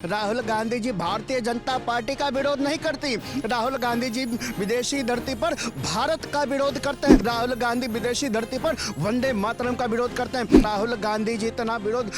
Rahul Gandhi ji Bharatiya Janata party का विरोध नहीं करती। राहुल गांधी जी विदेशी धरती पर भारत का विरोध करते हैं। राहुल गांधी विदेशी धरती पर वंदे मातरम का विरोध करते हैं। राहुल गांधी जी इतना विरोध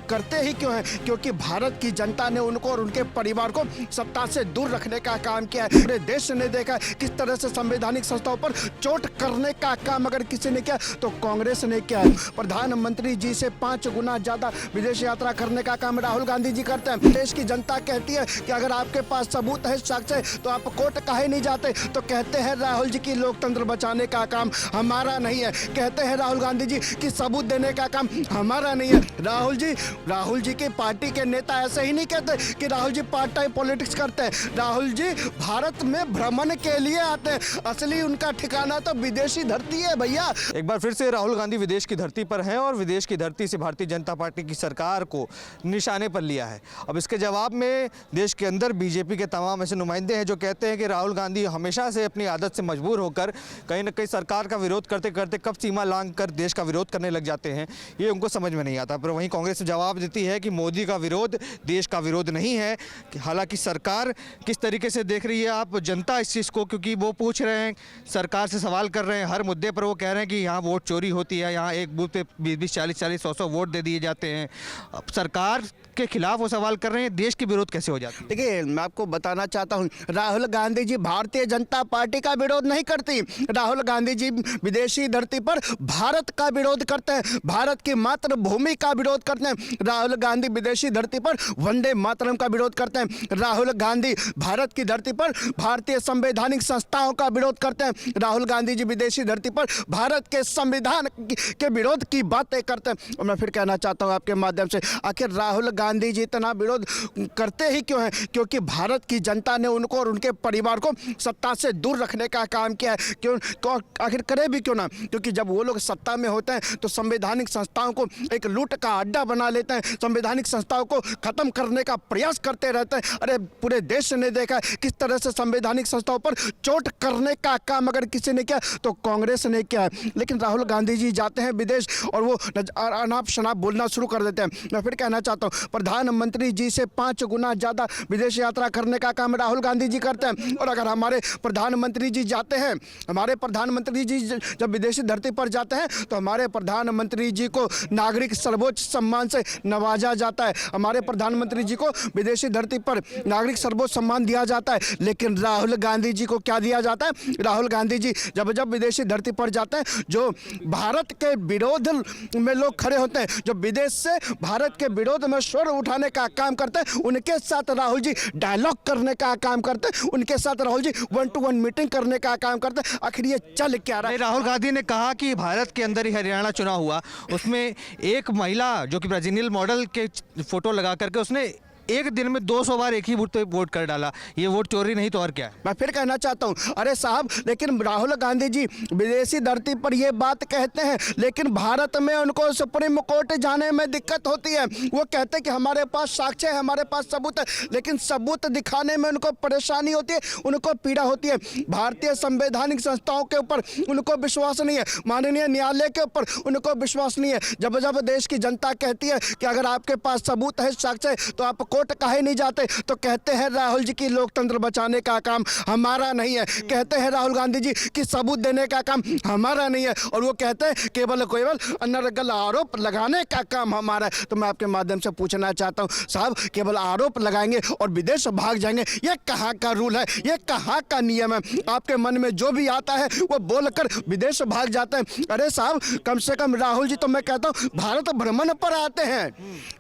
करते ही क्यों हैं? क्योंकि भारत की जनता ने उनको और उनके परिवार को सत्ता से दूर रखने का काम किया है। पूरे देश ने देखा किस तरह से संवैधानिक संस्थाओं पर चोट करने का काम अगर किसी ने किया तो कांग्रेस ने किया है। प्रधानमंत्री जी से 5 गुना ज्यादा विदेश यात्रा करने का काम राहुल गांधी जी करते हैं। देश की जनता कहती है कि अगर आपके पास सबूत है, साक्ष्य है, तो आप कोर्ट काहे नहीं जाते? तो कहते हैं राहुल जी की लोकतंत्र बचाने का काम हमारा नहीं है। कहते हैं राहुल गांधी जी कि सबूत देने का काम हमारा नहीं है। राहुल जी की पार्टी के नेता ऐसे ही नहीं कहते कि Rahul ji part time politics करते हैं। राहुल जी भारत में भ्रमण के लिए आते हैं। असली उनका ठिकाना तो विदेशी धरती है भैया। एक बार फिर से राहुल गांधी विदेश की धरती पर हैं और विदेश की धरती से भारतीय जनता पार्टी की सरकार को निशाने पर लिया है। अब इसके जवाब में देश के अंदर बीजेपी के तमाम ऐसे नुमाइंदे हैं जो कहते हैं कि राहुल गांधी हमेशा से अपनी आदत से मजबूर होकर कहीं ना कहीं सरकार का विरोध करते करते कब सीमा लांघ कर देश का विरोध करने लग जाते हैं, ये उनको समझ में नहीं आता। पर वहीं कांग्रेस जवाब देती है कि मोदी का विरोध देश का विरोध नहीं है। हालांकि सरकार किस तरीके से देख रही है आप जनता इस चीज़ को, क्योंकि वो पूछ रहे हैं, सरकार से सवाल कर रहे हैं हर मुद्दे पर। वो कह रहे हैं कि यहाँ वोट चोरी होती है, यहाँ एक बूथ पे 20-20, 40-40, 100-100 वोट दे दिए जाते हैं। अब सरकार के खिलाफ वो सवाल कर रहे हैं, देश के विरोध कैसे हो जाता है? देखिए, मैं आपको बताना चाहता हूं, राहुल गांधी जी भारतीय जनता पार्टी का विरोध नहीं करती। राहुल गांधी जी विदेशी धरती पर भारत का विरोध करते हैं, भारत की मातृभूमि का विरोध करते हैं। राहुल गांधी विदेशी धरती पर वंदे मातरम का विरोध करते हैं। राहुल गांधी भारत की धरती पर भारतीय संवैधानिक संस्थाओं का विरोध करते हैं। राहुल गांधी जी विदेशी धरती पर भारत के संविधान के विरोध की बातें करते हैं। और मैं फिर कहना चाहता हूं आपके माध्यम से, आखिर राहुल गांधी जी इतना विरोध करते ही क्यों हैं? क्योंकि भारत की जनता ने उनको और उनके परिवार को सत्ता से दूर रखने का काम किया है। क्यों? आखिर करे भी क्यों ना? क्योंकि जब वो लोग सत्ता में होते हैं तो संवैधानिक संस्थाओं को एक लूट का अड्डा बना लेते हैं, संवैधानिक संस्थाओं को खत्म करने का प्रयास करते रहते हैं। अरे पूरे देश ने देखा किस तरह से संवैधानिक संस्थाओं पर चोट करने का काम अगर किसी ने किया तो कांग्रेस ने किया है। लेकिन राहुल गांधी जी जाते हैं विदेश और वो अनाप शनाप बोलना शुरू कर देते हैं। मैं फिर कहना चाहता हूँ, प्रधानमंत्री जी से 5 गुना ज्यादा विदेश यात्रा करने का काम राहुल गांधी जी करते हैं। और अगर हमारे प्रधानमंत्री जी जाते हैं, हमारे प्रधानमंत्री जी जब विदेशी धरती पर जाते हैं तो हमारे प्रधानमंत्री जी को नागरिक सर्वोच्च सम्मान से नवाजा जाता है। हमारे प्रधानमंत्री जी को विदेशी धरती पर नागरिक सर्वोच्च सम्मान दिया जाता है। लेकिन राहुल गांधी जी को क्या दिया जाता है? राहुल गांधी जी जब विदेशी धरती पर जाते हैं, जो भारत के विरोध में लोग खड़े होते हैं, जो विदेश से भारत के विरोध में स्वर उठाने का काम करते हैं, उनके साथ राहुल जी डायलॉग करने का काम करते हैं, उनके साथ राहुल जी 1-to-1 मीटिंग करने का काम करते हैं। आखिर ये चल क्या रहा है? राहुल गांधी ने कहा कि भारत के अंदर ही हरियाणा चुनाव हुआ, उसमें एक महिला जो कि ब्राजीलियन मॉडल के फोटो लगा करके उसने एक दिन में 200 बार एक ही बूथ पे वोट कर डाला। ये वोट चोरी नहीं तो और क्या है? मैं फिर कहना चाहता हूं, अरे साहब, लेकिन राहुल गांधी जी विदेशी धरती पर ये बात कहते हैं, लेकिन भारत में उनको सुप्रीम कोर्ट जाने में दिक्कत होती है। वो कहते हैं कि हमारे पास साक्ष्य है, हमारे पास सबूत है, लेकिन सबूत दिखाने में उनको परेशानी होती है, उनको पीड़ा होती है। भारतीय संवैधानिक संस्थाओं के ऊपर उनको विश्वास नहीं है, माननीय न्यायालय के ऊपर उनको विश्वास नहीं है। जब जब देश की जनता कहती है कि अगर आपके पास सबूत है, साक्ष्य है, तो आप कोर्ट काहे नहीं जाते? तो कहते हैं राहुल जी की लोकतंत्र बचाने का काम हमारा नहीं है। कहते हैं राहुल गांधी जी कि सबूत देने का काम हमारा नहीं है। और वो कहते हैं केवल अनर्गल आरोप लगाने का काम हमारा है। तो मैं आपके माध्यम से पूछना चाहता हूं, साहब, केवल आरोप लगाएंगे और विदेश भाग जाएंगे, ये कहाँ का रूल है? ये कहाँ का नियम है? आपके मन में जो भी आता है वो बोलकर विदेश भाग जाते हैं। अरे साहब, कम से कम राहुल जी, तो मैं कहता हूँ भारत भ्रमण पर आते हैं।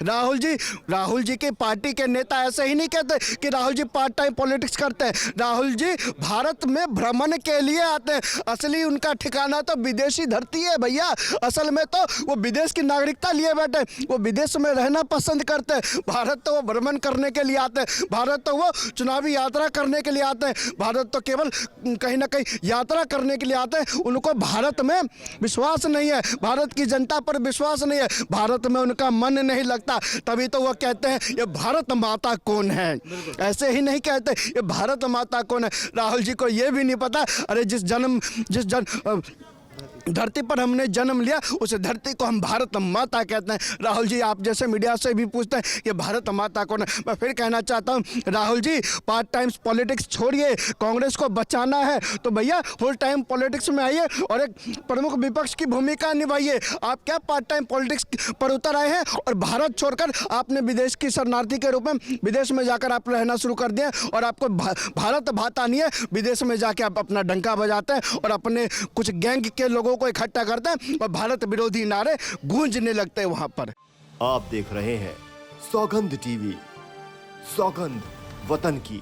राहुल जी की पार्टी के नेता ऐसे ही नहीं कहते कि Rahul ji part time politics करते हैं। राहुल जी भारत में भ्रमण के लिए आते हैं। असली उनका ठिकाना तो विदेशी धरती है भैया। असल में तो वो विदेश की नागरिकता लिए बैठे, वो विदेश में रहना पसंद करते हैं। भारत तो वो भ्रमण करने के लिए आते हैं, भारत तो वो चुनावी यात्रा करने के लिए आते हैं, भारत तो केवल कहीं ना कहीं यात्रा करने के लिए आते हैं। उनको भारत में विश्वास नहीं है, भारत की जनता पर विश्वास नहीं है, भारत में उनका मन नहीं लगता। तभी तो वो कहते हैं ये भारत माता कौन है। ऐसे ही नहीं कहते ये भारत माता कौन है। राहुल जी को ये भी नहीं पता, अरे जिस धरती पर हमने जन्म लिया, उस धरती को हम भारत माता कहते हैं। राहुल जी, आप जैसे मीडिया से भी पूछते हैं कि भारत माता कौन है, मैं फिर कहना चाहता हूं Rahul ji, part time politics छोड़िए, कांग्रेस को बचाना है तो भैया फुल टाइम पॉलिटिक्स में आइए और एक प्रमुख विपक्ष की भूमिका निभाइए। आप क्या पार्ट टाइम पॉलिटिक्स पर उतर आए हैं और भारत छोड़कर आपने विदेश की शरणार्थी के रूप में विदेश में जाकर आप रहना शुरू कर दिया और आपको भारत भाता नहीं है। विदेश में जाके आप अपना डंका बजाते हैं और अपने कुछ गैंग के लोगों को इकट्ठा करते हैं और भारत विरोधी नारे गूंजने लगते हैं वहां पर। आप देख रहे हैं सौगंध टीवी, सौगंध वतन की।